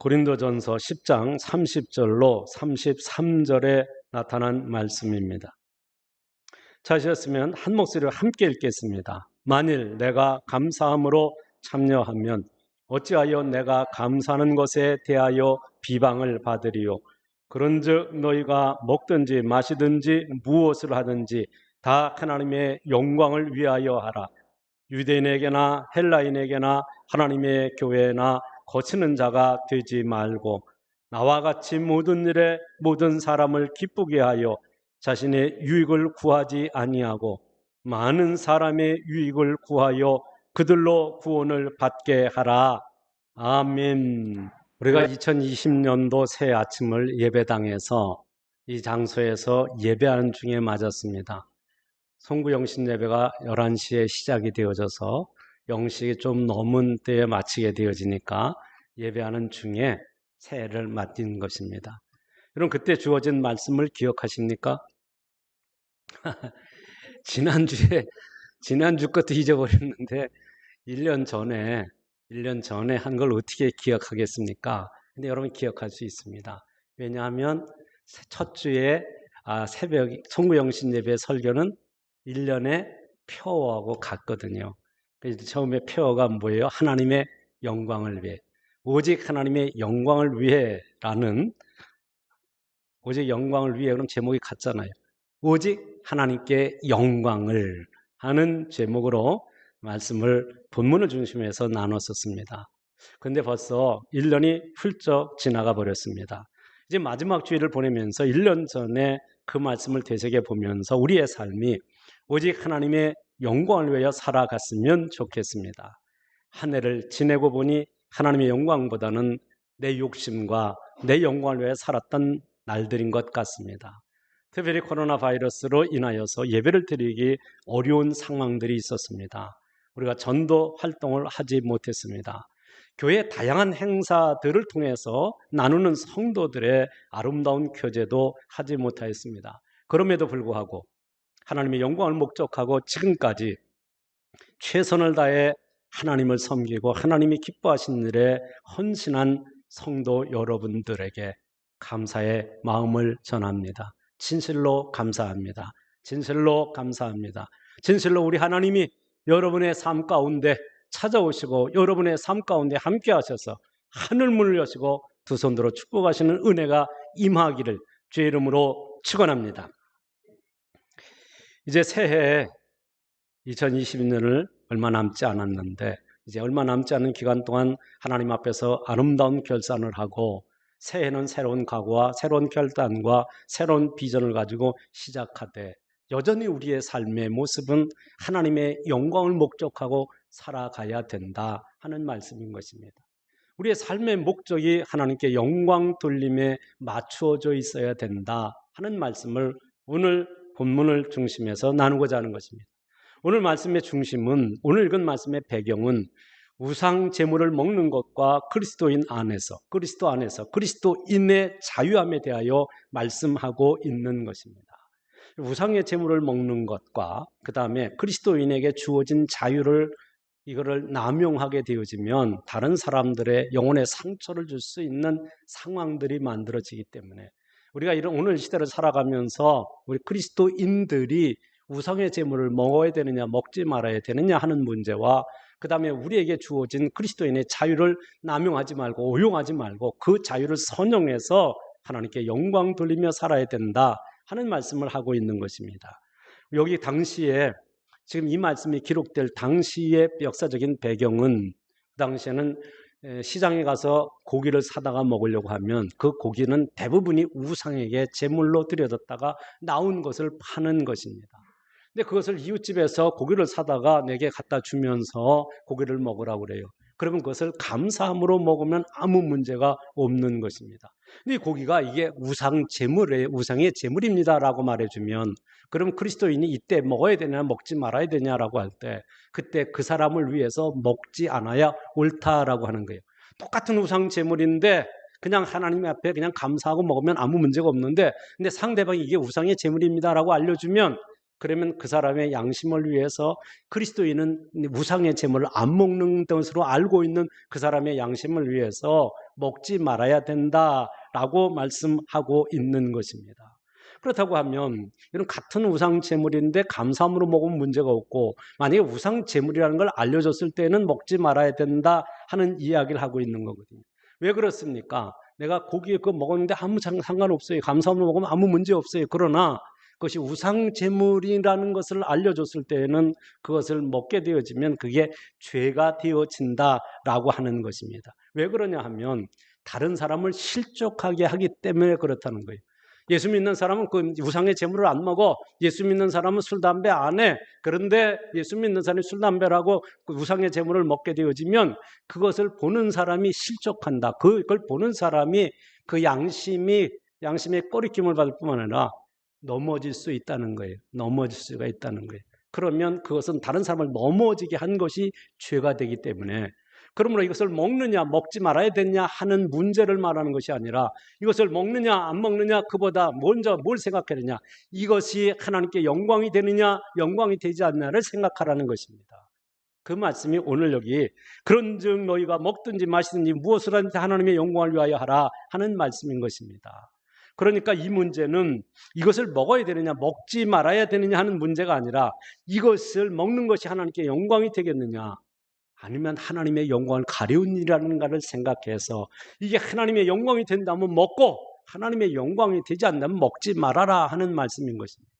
고린도전서 10장 30절로 33절에 나타난 말씀입니다. 찾으셨으면 한 목소리로 함께 읽겠습니다. 만일 내가 감사함으로 참여하면 어찌하여 내가 감사하는 것에 대하여 비방을 받으리요. 그런즉 너희가 먹든지 마시든지 무엇을 하든지 다 하나님의 영광을 위하여 하라. 유대인에게나 헬라인에게나 하나님의 교회나 거치는 자가 되지 말고 나와 같이 모든 일에 모든 사람을 기쁘게 하여 자신의 유익을 구하지 아니하고 많은 사람의 유익을 구하여 그들로 구원을 받게 하라. 아멘. 우리가 2020년도 새 아침을 예배당에서 이 장소에서 예배하는 중에 맞았습니다. 송구 영신 예배가 11시에 시작이 되어져서 영식이 좀 넘은 때에 마치게 되어지니까 예배하는 중에 새해를 맞은 것입니다. 여러분, 그때 주어진 말씀을 기억하십니까? 지난주 것도 잊어버렸는데 1년 전에 한 걸 어떻게 기억하겠습니까? 근데 여러분 기억할 수 있습니다. 왜냐하면 첫 주에 새벽 송구 영신 예배 설교는 1년의 표어하고 같거든요. 그래서 처음에 표어가 뭐예요? 하나님의 영광을 위해. 오직 하나님의 영광을 위해라는, 오직 영광을 위해, 그럼 제목이 같잖아요. 오직 하나님께 영광을 하는 제목으로 본문을 중심해서 나눴었습니다. 그런데 벌써 1년이 훌쩍 지나가 버렸습니다. 이제 마지막 주일을 보내면서 1년 전에 그 말씀을 되새겨 보면서 우리의 삶이 오직 하나님의 영광을 위하여 살아갔으면 좋겠습니다. 한 해를 지내고 보니 하나님의 영광보다는 내 욕심과 내 영광을 위해 살았던 날들인 것 같습니다. 특별히 코로나 바이러스로 인하여서 예배를 드리기 어려운 상황들이 있었습니다. 우리가 전도 활동을 하지 못했습니다. 교회의 다양한 행사들을 통해서 나누는 성도들의 아름다운 교제도 하지 못하였습니다. 그럼에도 불구하고 하나님의 영광을 목적하고 지금까지 최선을 다해 하나님을 섬기고 하나님이 기뻐하신 일에 헌신한 성도 여러분들에게 감사의 마음을 전합니다. 진실로 감사합니다. 진실로 감사합니다. 진실로 우리 하나님이 여러분의 삶 가운데 찾아오시고 여러분의 삶 가운데 함께 하셔서 하늘문을 여시고 두 손 들어 축복하시는 은혜가 임하기를 주의 이름으로 축원합니다. 이제 새해 2020년을 얼마 남지 않았는데 이제 얼마 남지 않은 기간 동안 하나님 앞에서 아름다운 결산을 하고 새해는 새로운 각오와 새로운 결단과 새로운 비전을 가지고 시작하되 여전히 우리의 삶의 모습은 하나님의 영광을 목적하고 살아가야 된다 하는 말씀인 것입니다. 우리의 삶의 목적이 하나님께 영광 돌림에 맞추어져 있어야 된다 하는 말씀을 오늘 본문을 중심해서 나누고자 하는 것입니다. 오늘 말씀의 중심은, 오늘 읽은 말씀의 배경은 우상 제물을 먹는 것과 그리스도인 안에서, 그리스도인의 자유함에 대하여 말씀하고 있는 것입니다. 우상의 제물을 먹는 것과 그 다음에 그리스도인에게 주어진 자유를 이거를 남용하게 되어지면 다른 사람들의 영혼에 상처를 줄 수 있는 상황들이 만들어지기 때문에 우리가 이런 오늘 시대를 살아가면서 우리 그리스도인들이 우상의 제물을 먹어야 되느냐 먹지 말아야 되느냐 하는 문제와 그 다음에 우리에게 주어진 그리스도인의 자유를 남용하지 말고 오용하지 말고 그 자유를 선용해서 하나님께 영광 돌리며 살아야 된다 하는 말씀을 하고 있는 것입니다. 여기 당시에 지금 이 말씀이 기록될 당시의 역사적인 배경은 그 당시에는 시장에 가서 고기를 사다가 먹으려고 하면 그 고기는 대부분이 우상에게 제물로 드려졌다가 나온 것을 파는 것입니다. 근데 그것을 이웃집에서 고기를 사다가 내게 갖다 주면서 고기를 먹으라고 그래요. 그러면 그것을 감사함으로 먹으면 아무 문제가 없는 것입니다. 근데 이 고기가 이게 우상의 제물입니다라고 말해주면 그럼 그리스도인이 이때 먹어야 되냐 먹지 말아야 되냐라고 할 때 그때 그 사람을 위해서 먹지 않아야 옳다라고 하는 거예요. 똑같은 우상 제물인데 그냥 하나님 앞에 그냥 감사하고 먹으면 아무 문제가 없는데 근데 상대방이 이게 우상의 제물입니다라고 알려주면 그러면 그 사람의 양심을 위해서 그리스도인은 우상의 제물을 안 먹는 것으로 알고 있는 그 사람의 양심을 위해서 먹지 말아야 된다라고 말씀하고 있는 것입니다. 그렇다고 하면 이런 같은 우상 제물인데 감사함으로 먹으면 문제가 없고, 만약에 우상 제물이라는 걸 알려줬을 때는 먹지 말아야 된다 하는 이야기를 하고 있는 거거든요. 왜 그렇습니까? 내가 고기 그거 먹었는데 아무 상관없어요. 감사함으로 먹으면 아무 문제 없어요. 그러나 그것이 우상 제물이라는 것을 알려줬을 때에는 그것을 먹게 되어지면 그게 죄가 되어진다라고 하는 것입니다. 왜 그러냐 하면 다른 사람을 실족하게 하기 때문에 그렇다는 거예요. 예수 믿는 사람은 그 우상의 제물을 안 먹어. 예수 믿는 사람은 술, 담배 안 해. 그런데 예수 믿는 사람이 술, 담배를 하고 그 우상의 제물을 먹게 되어지면 그것을 보는 사람이 실족한다. 그걸 보는 사람이 그 양심의 꺼리낌을 받을 뿐만 아니라 넘어질 수 있다는 거예요. 넘어질 수가 있다는 거예요. 그러면 그것은 다른 사람을 넘어지게 한 것이 죄가 되기 때문에, 그러므로 이것을 먹느냐 먹지 말아야 되냐 하는 문제를 말하는 것이 아니라 이것을 먹느냐 안 먹느냐 그보다 먼저 뭘 생각해야 되냐, 이것이 하나님께 영광이 되느냐 영광이 되지 않느냐를 생각하라는 것입니다. 그 말씀이 오늘 여기 그런즉 너희가 먹든지 마시든지 무엇을 하든지 하나님의 영광을 위하여 하라 하는 말씀인 것입니다. 그러니까 이 문제는 이것을 먹어야 되느냐 먹지 말아야 되느냐 하는 문제가 아니라 이것을 먹는 것이 하나님께 영광이 되겠느냐 아니면 하나님의 영광을 가려운 일이라는가를 생각해서 이게 하나님의 영광이 된다면 먹고 하나님의 영광이 되지 않는다면 먹지 말아라 하는 말씀인 것입니다.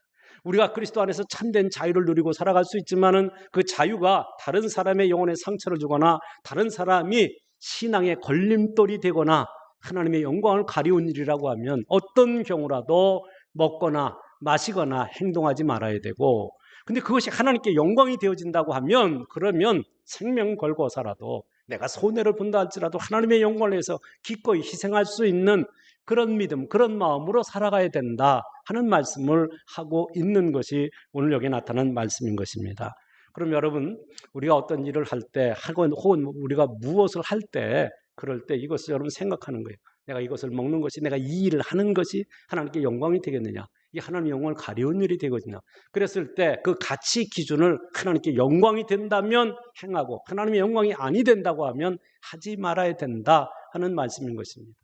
우리가 그리스도 안에서 참된 자유를 누리고 살아갈 수 있지만은 그 자유가 다른 사람의 영혼에 상처를 주거나 다른 사람이 신앙의 걸림돌이 되거나 하나님의 영광을 가려운 일이라고 하면 어떤 경우라도 먹거나 마시거나 행동하지 말아야 되고, 근데 그것이 하나님께 영광이 되어진다고 하면 그러면 생명 걸고서라도 내가 손해를 본다 할지라도 하나님의 영광을 위해서 기꺼이 희생할 수 있는 그런 믿음, 그런 마음으로 살아가야 된다 하는 말씀을 하고 있는 것이 오늘 여기 나타난 말씀인 것입니다. 그럼 여러분, 우리가 어떤 일을 할 때 혹은 우리가 무엇을 할 때 그럴 때 이것을 여러분 생각하는 거예요. 내가 이것을 먹는 것이, 내가 이 일을 하는 것이 하나님께 영광이 되겠느냐, 이 하나님의 영광을 가려운 일이 되거든요. 그랬을 때 그 가치 기준을 하나님께 영광이 된다면 행하고 하나님의 영광이 아니 된다고 하면 하지 말아야 된다 하는 말씀인 것입니다.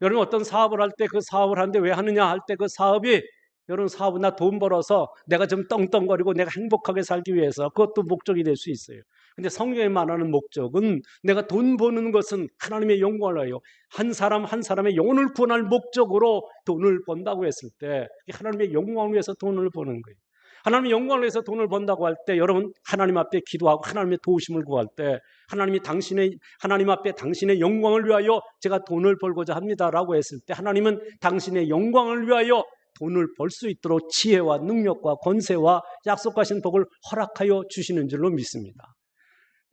여러분, 어떤 사업을 할 때 그 사업을 하는데 왜 하느냐 할 때 그 사업이 여러분 사업은 나 돈 벌어서 내가 좀 떵떵거리고 내가 행복하게 살기 위해서 그것도 목적이 될 수 있어요. 근데 성경에 말하는 목적은 내가 돈 버는 것은 하나님의 영광을 위하여 한 사람 한 사람의 영혼을 구원할 목적으로 돈을 번다고 했을 때 하나님의 영광을 위해서 돈을 버는 거예요. 하나님의 영광을 위해서 돈을 번다고 할 때 여러분 하나님 앞에 기도하고 하나님의 도우심을 구할 때 하나님 앞에 당신의 영광을 위하여 제가 돈을 벌고자 합니다라고 했을 때 하나님은 당신의 영광을 위하여 돈을 벌 수 있도록 지혜와 능력과 권세와 약속하신 복을 허락하여 주시는 줄로 믿습니다.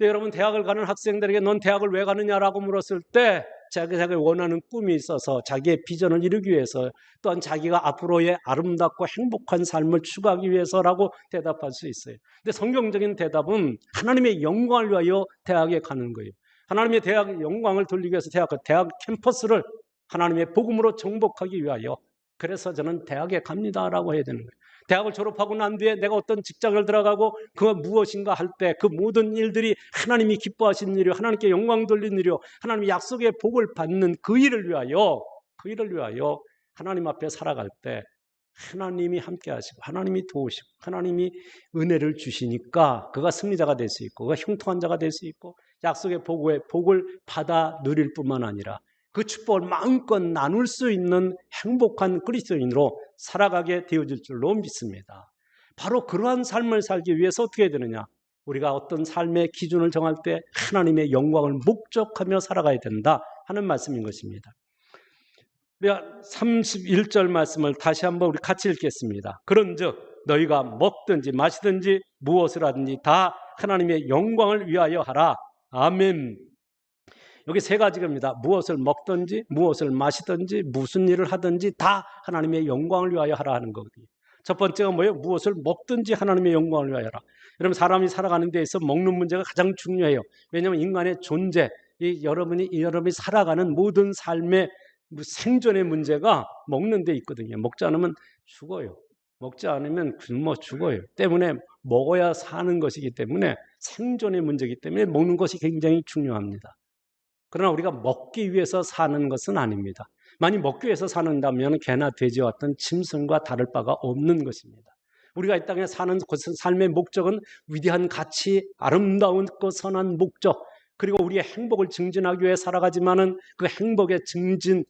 여러분, 대학을 가는 학생들에게 넌 대학을 왜 가느냐라고 물었을 때 자기가 원하는 꿈이 있어서 자기의 비전을 이루기 위해서, 또한 자기가 앞으로의 아름답고 행복한 삶을 추구하기 위해서라고 대답할 수 있어요. 근데 성경적인 대답은 하나님의 영광을 위하여 대학에 가는 거예요. 하나님의 대학 영광을 돌리기 위해서 대학 캠퍼스를 하나님의 복음으로 정복하기 위하여, 그래서 저는 대학에 갑니다라고 해야 되는 거예요. 대학을 졸업하고 난 뒤에 내가 어떤 직장을 들어가고 그가 무엇인가 할 때 그 모든 일들이 하나님이 기뻐하시는 일이요, 하나님께 영광 돌리는 일이요, 하나님의 약속의 복을 받는 그 일을 위하여 하나님 앞에 살아갈 때 하나님이 함께 하시고 하나님이 도우시고 하나님이 은혜를 주시니까 그가 승리자가 될 수 있고 그가 형통한 자가 될 수 있고 약속의 복을 받아 누릴 뿐만 아니라 그 축복을 마음껏 나눌 수 있는 행복한 그리스도인으로 살아가게 되어질 줄로 믿습니다. 바로 그러한 삶을 살기 위해서 어떻게 해야 되느냐? 우리가 어떤 삶의 기준을 정할 때 하나님의 영광을 목적하며 살아가야 된다 하는 말씀인 것입니다. 우리가 31절 말씀을 다시 한번 우리 같이 읽겠습니다. 그런즉 너희가 먹든지 마시든지 무엇을 하든지 다 하나님의 영광을 위하여 하라. 아멘. 여기 세 가지입니다. 무엇을 먹든지 무엇을 마시든지 무슨 일을 하든지 다 하나님의 영광을 위하여 하라 하는 거거든요. 첫 번째가 뭐예요? 무엇을 먹든지 하나님의 영광을 위하여 하라. 여러분, 사람이 살아가는 데 있어 먹는 문제가 가장 중요해요. 왜냐하면 인간의 존재, 여러분이 살아가는 모든 삶의 생존의 문제가 먹는 데 있거든요. 먹지 않으면 죽어요. 먹지 않으면 굶어 죽어요. 때문에 먹어야 사는 것이기 때문에 생존의 문제이기 때문에 먹는 것이 굉장히 중요합니다. 그러나 우리가 먹기 위해서 사는 것은 아닙니다. 만약 먹기 위해서 사는다면 개나 돼지와 같은 짐승과 다를 바가 없는 것입니다. 우리가 이 땅에 사는 것은 삶의 목적은 위대한 가치, 아름다운 선한 목적, 그리고 우리의 행복을 증진하기 위해 살아가지만은 그 행복의 증진,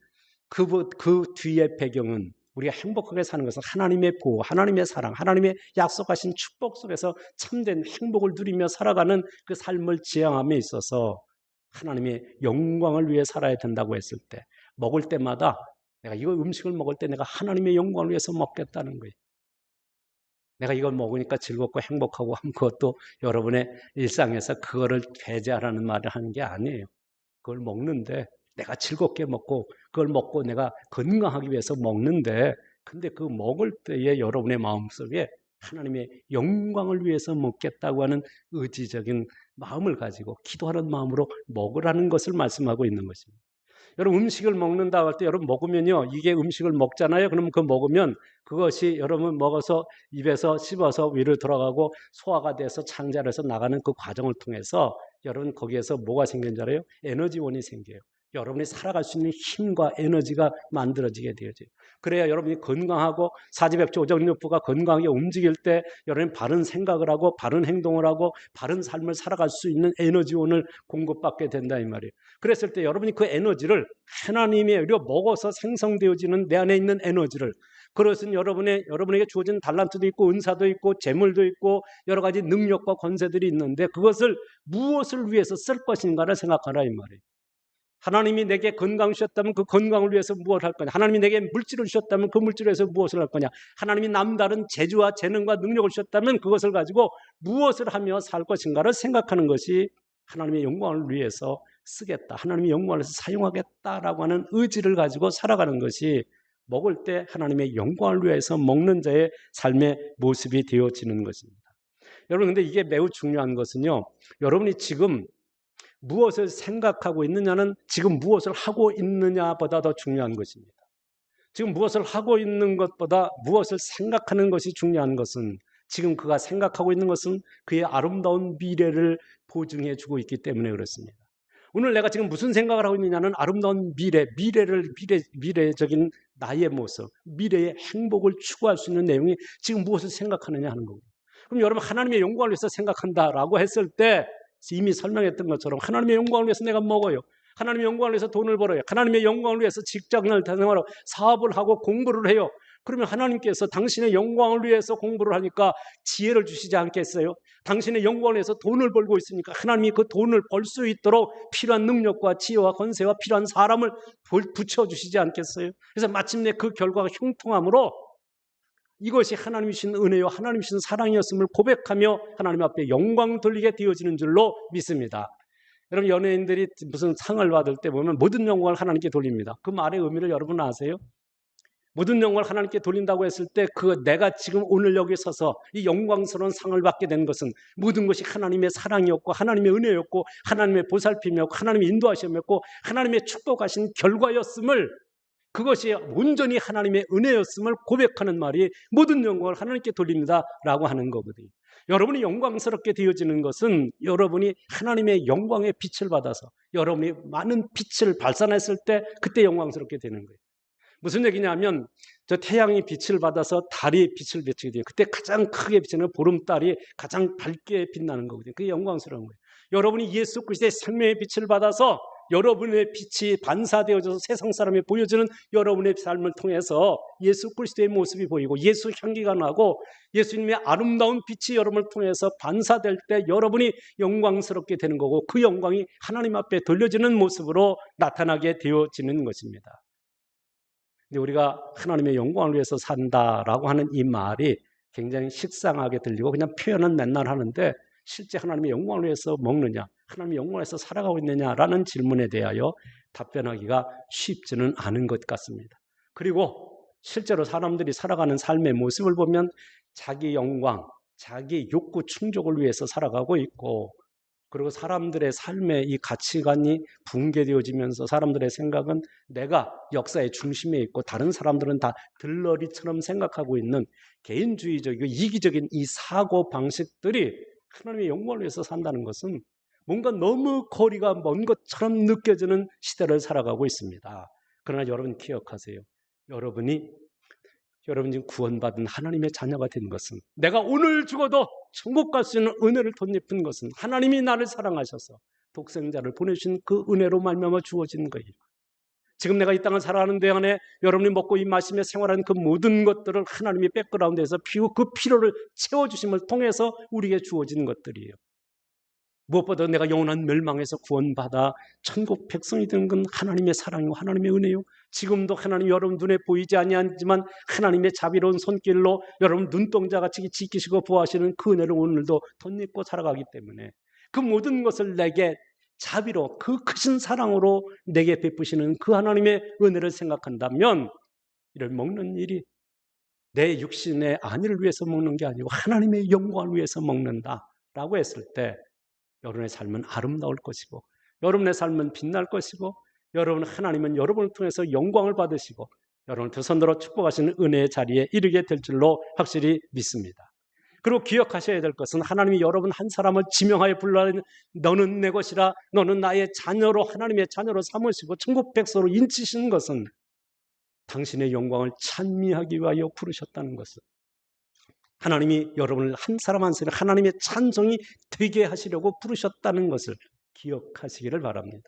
그 뒤의 배경은 우리가 행복하게 사는 것은 하나님의 보호, 하나님의 사랑, 하나님의 약속하신 축복 속에서 참된 행복을 누리며 살아가는 그 삶을 지향함에 있어서 하나님의 영광을 위해 살아야 된다고 했을 때, 먹을 때마다 내가 이거 음식을 먹을 때 내가 하나님의 영광을 위해서 먹겠다는 거예요. 내가 이걸 먹으니까 즐겁고 행복하고 한 것도 여러분의 일상에서 그거를 배제하라는 말을 하는 게 아니에요. 그걸 먹는데 내가 즐겁게 먹고 그걸 먹고 내가 건강하기 위해서 먹는데, 근데 그 먹을 때에 여러분의 마음속에 하나님의 영광을 위해서 먹겠다고 하는 의지적인 마음을 가지고 기도하는 마음으로 먹으라는 것을 말씀하고 있는 것입니다. 여러분 음식을 먹는다 할 때 여러분 먹으면요, 이게 음식을 먹잖아요. 그러면 그 먹으면 그것이 여러분 먹어서 입에서 씹어서 위로 들어가고 소화가 돼서 창자에서 나가는 그 과정을 통해서 여러분 거기에서 뭐가 생긴 줄 알아요? 에너지원이 생겨요. 여러분이 살아갈 수 있는 힘과 에너지가 만들어지게 되어져요. 그래야 여러분이 건강하고 사지백조 오정육부가 건강하게 움직일 때 여러분이 바른 생각을 하고 바른 행동을 하고 바른 삶을 살아갈 수 있는 에너지원을 공급받게 된다 이 말이에요. 그랬을 때 여러분이 그 에너지를 하나님의 의로 먹어서 생성되어지는 내 안에 있는 에너지를, 그것은 여러분에게 주어진 달란트도 있고 은사도 있고 재물도 있고 여러 가지 능력과 권세들이 있는데 그것을 무엇을 위해서 쓸 것인가를 생각하라 이 말이에요. 하나님이 내게 건강 주셨다면 그 건강을 위해서 무엇을 할 거냐? 하나님이 내게 물질을 주셨다면 그 물질을 위해서 무엇을 할 거냐? 하나님이 남다른 재주와 재능과 능력을 주셨다면 그것을 가지고 무엇을 하며 살 것인가를 생각하는 것이 하나님의 영광을 위해서 쓰겠다, 하나님의 영광을 위해서 사용하겠다라고 하는 의지를 가지고 살아가는 것이 먹을 때 하나님의 영광을 위해서 먹는 자의 삶의 모습이 되어지는 것입니다. 여러분, 근데 이게 매우 중요한 것은요, 여러분이 지금 무엇을 생각하고 있느냐는 지금 무엇을 하고 있느냐보다 더 중요한 것입니다. 지금 무엇을 하고 있는 것보다 무엇을 생각하는 것이 중요한 것은, 지금 그가 생각하고 있는 것은 그의 아름다운 미래를 보증해 주고 있기 때문에 그렇습니다. 오늘 내가 지금 무슨 생각을 하고 있느냐는 아름다운 미래적인 나의 모습, 미래의 행복을 추구할 수 있는 내용이 지금 무엇을 생각하느냐 하는 거고. 그럼 여러분 하나님의 영광을 위해서 생각한다라고 했을 때 이미 설명했던 것처럼 하나님의 영광을 위해서 내가 먹어요. 하나님의 영광을 위해서 돈을 벌어요. 하나님의 영광을 위해서 직장을 달성하러 사업을 하고 공부를 해요. 그러면 하나님께서 당신의 영광을 위해서 공부를 하니까 지혜를 주시지 않겠어요? 당신의 영광을 위해서 돈을 벌고 있으니까 하나님이 그 돈을 벌 수 있도록 필요한 능력과 지혜와 권세와 필요한 사람을 붙여주시지 않겠어요? 그래서 마침내 그 결과가 형통함으로 이것이 하나님이 주신 은혜요 하나님이 주신 사랑이었음을 고백하며 하나님 앞에 영광 돌리게 되어지는 줄로 믿습니다. 여러분 연예인들이 무슨 상을 받을 때 보면 모든 영광을 하나님께 돌립니다. 그 말의 의미를 여러분 아세요? 모든 영광을 하나님께 돌린다고 했을 때 내가 지금 오늘 여기 서서 이 영광스러운 상을 받게 된 것은 모든 것이 하나님의 사랑이었고 하나님의 은혜였고 하나님의 보살핌이었고 하나님의 인도하심이었고 하나님의 축복하신 결과였음을, 그것이 온전히 하나님의 은혜였음을 고백하는 말이 모든 영광을 하나님께 돌립니다라고 하는 거거든요. 여러분이 영광스럽게 되어지는 것은 여러분이 하나님의 영광의 빛을 받아서 여러분이 많은 빛을 발산했을 때 그때 영광스럽게 되는 거예요. 무슨 얘기냐면 저 태양이 빛을 받아서 달이 빛을 비추게 돼요. 그때 가장 크게 비치는 보름달이 가장 밝게 빛나는 거거든요. 그게 영광스러운 거예요. 여러분이 예수 그리스도의 생명의 빛을 받아서 여러분의 빛이 반사되어져서 세상 사람이 보여주는 여러분의 삶을 통해서 예수 그리스도의 모습이 보이고 예수 향기가 나고 예수님의 아름다운 빛이 여러분을 통해서 반사될 때 여러분이 영광스럽게 되는 거고 그 영광이 하나님 앞에 돌려지는 모습으로 나타나게 되어지는 것입니다. 근데 우리가 하나님의 영광을 위해서 산다라고 하는 이 말이 굉장히 식상하게 들리고 그냥 표현은 맨날 하는데 실제 하나님의 영광을 위해서 먹느냐, 하나님의 영광을 위해서 살아가고 있느냐라는 질문에 대하여 답변하기가 쉽지는 않은 것 같습니다. 그리고 실제로 사람들이 살아가는 삶의 모습을 보면 자기 영광, 자기 욕구 충족을 위해서 살아가고 있고, 그리고 사람들의 삶의 이 가치관이 붕괴되어지면서 사람들의 생각은 내가 역사의 중심에 있고 다른 사람들은 다 들러리처럼 생각하고 있는 개인주의적이고 이기적인 이 사고 방식들이 하나님의 영광을 위해서 산다는 것은 뭔가 너무 거리가 먼 것처럼 느껴지는 시대를 살아가고 있습니다. 그러나 여러분 기억하세요. 여러분이 지금 구원받은 하나님의 자녀가 된 것은, 내가 오늘 죽어도 천국 갈 수 있는 은혜를 덧입은 것은 하나님이 나를 사랑하셔서 독생자를 보내신 그 은혜로 말미암아 주어진 거예요. 지금 내가 이 땅을 살아가는 데 안에 여러분이 먹고 이 마시며 생활하는 그 모든 것들을 하나님이 백그라운드에서 피고 그 필요를 채워주심을 통해서 우리에게 주어진 것들이에요. 무엇보다 내가 영원한 멸망에서 구원받아 천국 백성이 되는 건 하나님의 사랑이고 하나님의 은혜요. 지금도 하나님 여러분 눈에 보이지 아니하지만 하나님의 자비로운 손길로 여러분 눈동자같이 지키시고 보호하시는 그 은혜를 오늘도 덧입고 살아가기 때문에 그 모든 것을 내게 자비로 그 크신 사랑으로 내게 베푸시는 그 하나님의 은혜를 생각한다면 이를 먹는 일이 내 육신의 안위를 위해서 먹는 게 아니고 하나님의 영광을 위해서 먹는다라고 했을 때 여러분의 삶은 아름다울 것이고 여러분의 삶은 빛날 것이고 여러분 하나님은 여러분을 통해서 영광을 받으시고 여러분을 두 손들어 축복하시는 은혜의 자리에 이르게 될 줄로 확실히 믿습니다. 그리고 기억하셔야 될 것은 하나님이 여러분 한 사람을 지명하여 불러 너는 내 것이라 너는 나의 자녀로 하나님의 자녀로 삼으시고 천국 백성으로 인치시는 것은 당신의 영광을 찬미하기 위하여 부르셨다는 것을, 하나님이 여러분을 한 사람 한 사람 하나님의 찬송이 되게 하시려고 부르셨다는 것을 기억하시기를 바랍니다.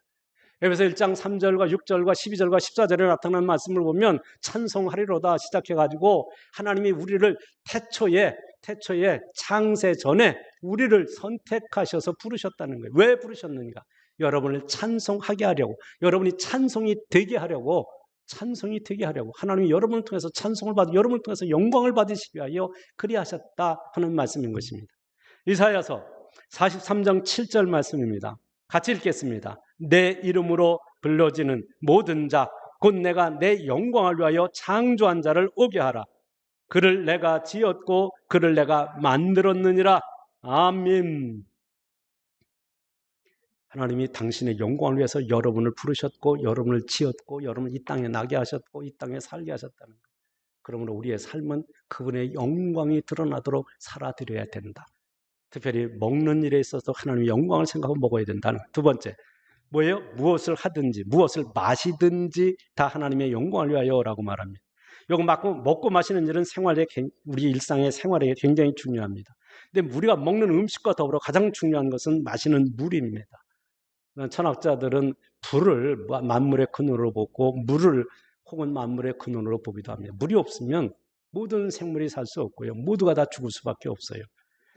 에베소 1장 3절과 6절과 12절과 14절에 나타난 말씀을 보면 찬송하리로다 시작해가지고 하나님이 우리를 태초에 창세 전에 우리를 선택하셔서 부르셨다는 거예요. 왜 부르셨는가? 여러분을 찬송하게 하려고, 여러분이 찬송이 되게 하려고 하나님이 여러분을 통해서 찬송을 받아 여러분을 통해서 영광을 받으시기 위하여 그리하셨다 하는 말씀인 것입니다. 이사야서 43장 7절 말씀입니다. 같이 읽겠습니다. 내 이름으로 불러지는 모든 자 곧 내가 내 영광을 위하여 창조한 자를 오게 하라. 그를 내가 지었고 그를 내가 만들었느니라. 아멘. 하나님이 당신의 영광을 위해서 여러분을 부르셨고 여러분을 지었고 여러분을 이 땅에 나게 하셨고 이 땅에 살게 하셨다는 거예요. 그러므로 우리의 삶은 그분의 영광이 드러나도록 살아드려야 된다. 특별히 먹는 일에 있어서 하나님의 영광을 생각하고 먹어야 된다는. 두 번째, 뭐예요? 무엇을 하든지 무엇을 마시든지 다 하나님의 영광을 위하여라고 말합니다. 이거 먹고 마시는 일은 우리 일상의 생활에 굉장히 중요합니다. 근데 우리가 먹는 음식과 더불어 가장 중요한 것은 마시는 물입니다. 천학자들은 불을 만물의 근원으로 보고 물을 혹은 만물의 근원으로 보기도 합니다. 물이 없으면 모든 생물이 살 수 없고요. 모두가 다 죽을 수밖에 없어요.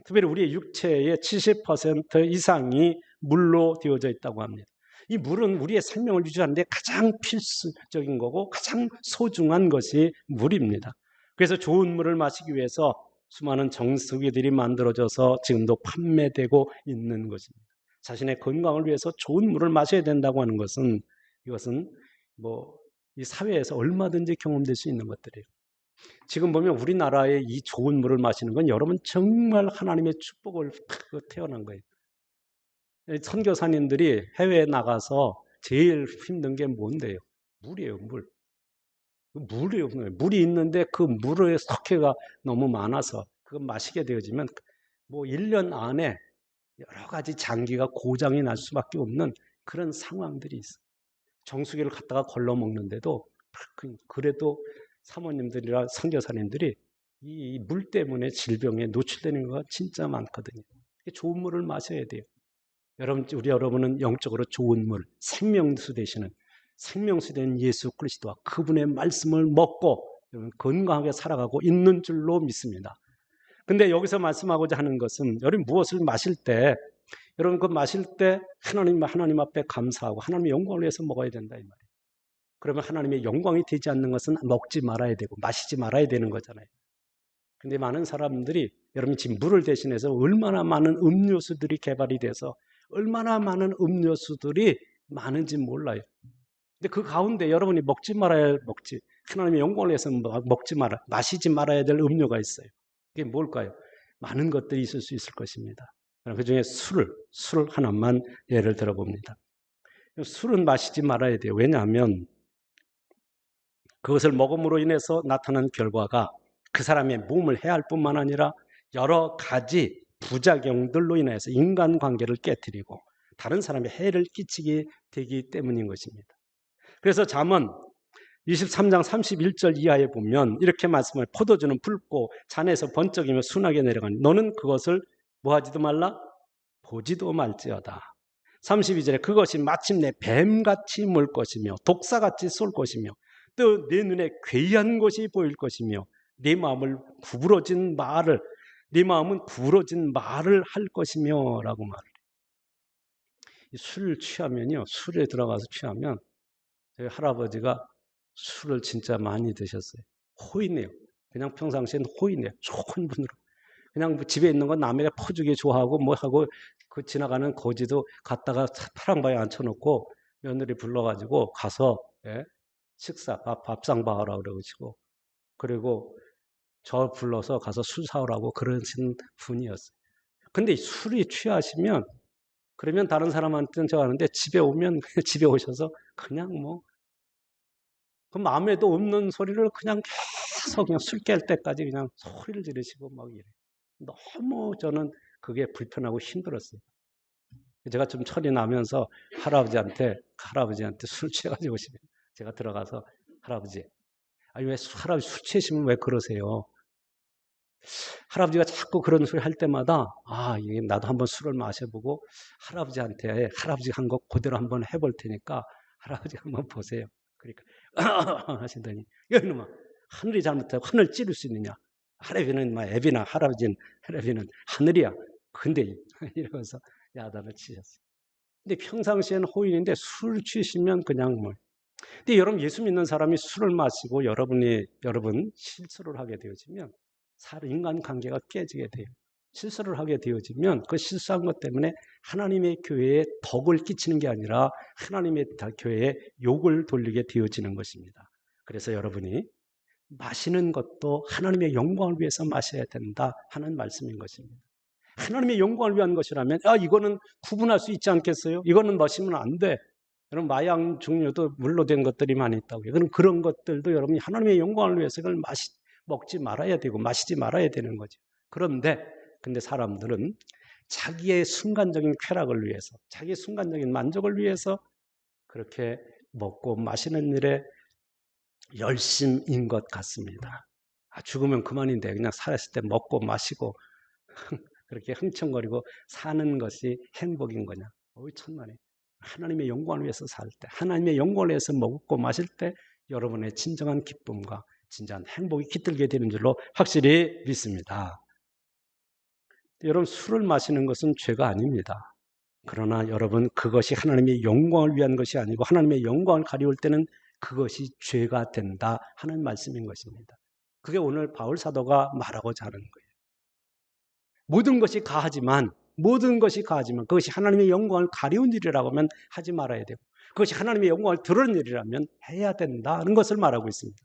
특별히 우리의 육체의 70% 이상이 물로 되어져 있다고 합니다. 이 물은 우리의 생명을 유지하는 데 가장 필수적인 거고 가장 소중한 것이 물입니다. 그래서 좋은 물을 마시기 위해서 수많은 정수기들이 만들어져서 지금도 판매되고 있는 것입니다. 자신의 건강을 위해서 좋은 물을 마셔야 된다고 하는 것은 이것은 이 사회에서 얼마든지 경험될 수 있는 것들이에요. 지금 보면 우리나라의 이 좋은 물을 마시는 건 여러분 정말 하나님의 축복을 태어난 거예요. 선교사님들이 해외에 나가서 제일 힘든 게 뭔데요? 물이에요, 물. 물이에요. 물이 있는데 그 물의 석회가 너무 많아서 그거 마시게 되어지면 1년 안에 여러 가지 장기가 고장이 날 수밖에 없는 그런 상황들이 있어요. 정수기를 갖다가 걸러 먹는데도 그래도 사모님들이나 선교사님들이 이 물 때문에 질병에 노출되는 거가 진짜 많거든요. 좋은 물을 마셔야 돼요. 우리 여러분은 영적으로 좋은 물, 생명수 되시는 생명수 된 예수 그리스도와 그분의 말씀을 먹고 건강하게 살아가고 있는 줄로 믿습니다. 근데 여기서 말씀하고자 하는 것은 여러분 무엇을 마실 때 여러분 그 마실 때 하나님 앞에 감사하고 하나님의 영광을 위해서 먹어야 된다 이 말이에요. 그러면 하나님의 영광이 되지 않는 것은 먹지 말아야 되고 마시지 말아야 되는 거잖아요. 근데 많은 사람들이 여러분 지금 물을 대신해서 얼마나 많은 음료수들이 개발이 돼서 얼마나 많은 음료수들이 많은지 몰라요. 근데 그 가운데 여러분이 하나님의 영광을 위해서 마시지 말아야 될 음료가 있어요. 그게 뭘까요? 많은 것들이 있을 수 있을 것입니다. 그 중에 술 하나만 예를 들어봅니다. 술은 마시지 말아야 돼요. 왜냐하면 그것을 먹음으로 인해서 나타난 결과가 그 사람의 몸을 해할 뿐만 아니라 여러 가지 부작용들로 인해서 인간관계를 깨트리고 다른 사람의 해를 끼치게 되기 때문인 것입니다. 그래서 잠언 23장 31절 이하에 보면 이렇게 말씀을 포도주는 붉고 잔에서 번쩍이며 순하게 내려가니 너는 그것을 뭐하지도 말라? 보지도 말지어다. 32절에 그것이 마침내 뱀같이 몰 것이며 독사같이 쏠 것이며 또 내 눈에 괴이한 것이 보일 것이며 네 마음은 구부러진 말을 할 것이며 라고 말을 해요. 술을 취하면요, 술에 들어가서 취하면 저희 할아버지가 술을 진짜 많이 드셨어요. 호인해요. 그냥 평상시엔 호인해요. 좋은 분으로. 그냥 집에 있는 건 남에게 퍼주기 좋아하고 뭐 하고 그 지나가는 거지도 갖다가 파랑바에 앉혀놓고 며느리 불러가지고 가서 식사 밥상 봐라 그러고 그리고 저 불러서 가서 술 사오라고 그러신 분이었어요. 근데 술이 취하시면 그러면 다른 사람한테는 저 하는데 집에 오면 집에 오셔서 그냥 뭐 그 마음에도 없는 소리를 그냥 계속 그냥 술 깰 때까지 그냥 소리를 지르시고 막 이래. 너무 저는 그게 불편하고 힘들었어요. 제가 좀 철이 나면서 할아버지한테 술 취해가지고 오시면 제가 들어가서 할아버지, 아니 왜 할아버지 술 취하시면 왜 그러세요? 할아버지가 자꾸 그런 소리 할 때마다 이게 나도 한번 술을 마셔보고 할아버지한테 할아버지 한 거 그대로 한번 해볼 테니까 할아버지 한번 보세요. 그러니까 하시더니 야 이놈아 하늘이 잘못하고 하늘 찌를 수 있느냐? 할애비는 애비나 할애비는 하늘이야. 근데 이러면서 야단을 치셨어요. 근데 평상시에는 호인인데 술 취시면 그냥 뭐. 근데 여러분 예수 믿는 사람이 술을 마시고 여러분 실수를 하게 되어지면 인간 관계가 깨지게 돼요. 실수를 하게 되어지면 그 실수한 것 때문에 하나님의 교회에 덕을 끼치는 게 아니라 하나님의 교회에 욕을 돌리게 되어지는 것입니다. 그래서 여러분이 마시는 것도 하나님의 영광을 위해서 마셔야 된다 하는 말씀인 것입니다. 하나님의 영광을 위한 것이라면 이거는 구분할 수 있지 않겠어요? 이거는 마시면 안 돼. 여러분 마약 종류도 물로 된 것들이 많이 있다고요. 그런 것들도 여러분이 하나님의 영광을 위해서 그걸 먹지 말아야 되고 마시지 말아야 되는 거죠. 근데 사람들은 자기의 순간적인 쾌락을 위해서, 자기의 순간적인 만족을 위해서 그렇게 먹고 마시는 일에 열심인 것 같습니다. 죽으면 그만인데 그냥 살았을 때 먹고 마시고 그렇게 흥청거리고 사는 것이 행복인 거냐? 천만에. 하나님의 영광을 위해서 살 때, 하나님의 영광을 위해서 먹고 마실 때 여러분의 진정한 기쁨과 진정한 행복이 깃들게 되는 줄로 확실히 믿습니다. 여러분 술을 마시는 것은 죄가 아닙니다. 그러나 여러분 그것이 하나님의 영광을 위한 것이 아니고 하나님의 영광을 가리울 때는 그것이 죄가 된다 하는 말씀인 것입니다. 그게 오늘 바울 사도가 말하고자 하는 거예요. 모든 것이 가하지만 그것이 하나님의 영광을 가리운 일이라고 하면 하지 말아야 되고 그것이 하나님의 영광을 드러낸 일이라면 해야 된다는 것을 말하고 있습니다.